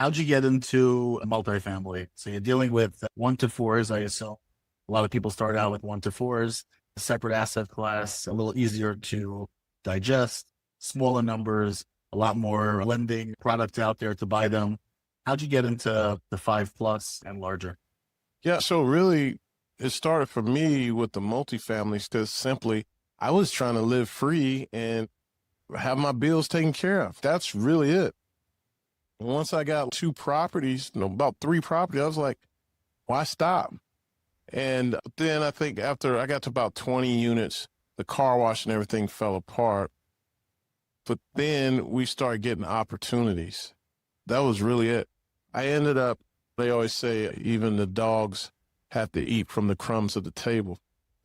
How'd you get into multifamily? So you're dealing with one to fours, I assume. A lot of people start out with one to fours, a separate asset class, a little easier to digest, smaller numbers, a lot more lending products out there to buy them. How'd you get into the five plus and larger? Yeah, so really, it started for me with the multifamilies because simply I was trying to live free and have my bills taken care of. That's really it. Once I got two properties, about three properties, I was like, why stop? And then I think after I got to about 20 units, the car wash and everything fell apart. But then we started getting opportunities. That was really it. I ended up, they always say, even the dogs have to eat from the crumbs of the table.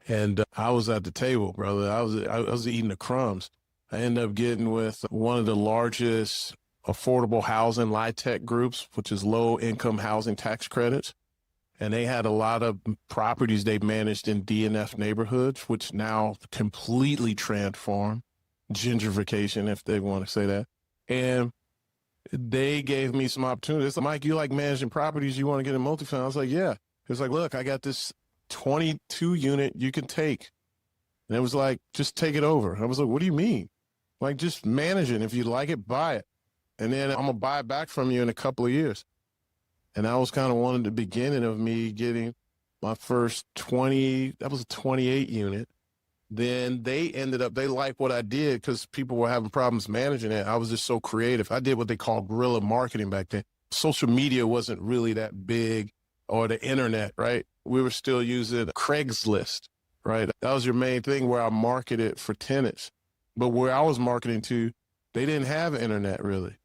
And I was at the table, brother. I was eating the crumbs. I ended up getting with one of the largest affordable housing LIHTC groups, which is low income housing tax credits. And they had a lot of properties they managed in DNF neighborhoods, which now completely transformed, gentrification, if they want to say that. And they gave me some opportunities. Mike, you like managing properties? You want to get in multifamily? I was like, yeah. It was like, look, I got this 22 unit you can take. And it was like, just take it over. I was like, what do you mean? Like, just manage it. If you like it, buy it. And then I'm going to buy it back from you in a couple of years. And that was kind of one of the beginning of me getting my first 20, that was a 28 unit. Then they liked what I did because people were having problems managing it. I was just so creative. I did what they call guerrilla marketing back then. Social media wasn't really that big, or the internet, right? We were still using Craigslist, right? That was your main thing where I marketed for tenants. But where I was marketing to, they didn't have internet really.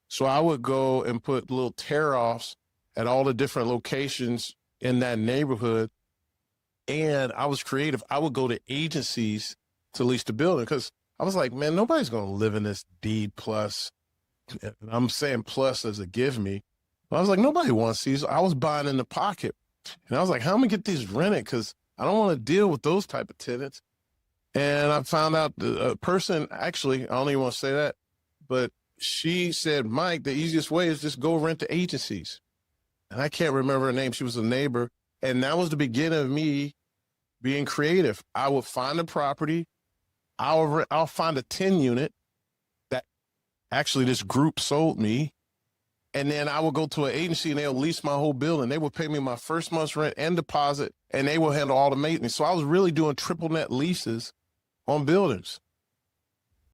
So I would go and put little tear-offs at all the different locations in that neighborhood. And I was creative. I would go to agencies to lease the building because I was like, man, nobody's going to live in this D plus. And I'm saying plus as a give me. I was like, nobody wants these. I was buying in the pocket. And I was like, how am I going to get these rented? Because I don't want to deal with those type of tenants. And I found out the person, actually, I don't even want to say that, but she said, Mike, the easiest way is just go rent to agencies. And I can't remember her name. She was a neighbor. And that was the beginning of me being creative. I would find a property. I'll find a 10 unit that actually this group sold me. And then I would go to an agency and they'll lease my whole building. They would pay me my first month's rent and deposit, and they will handle all the maintenance. So I was really doing triple net leases on buildings.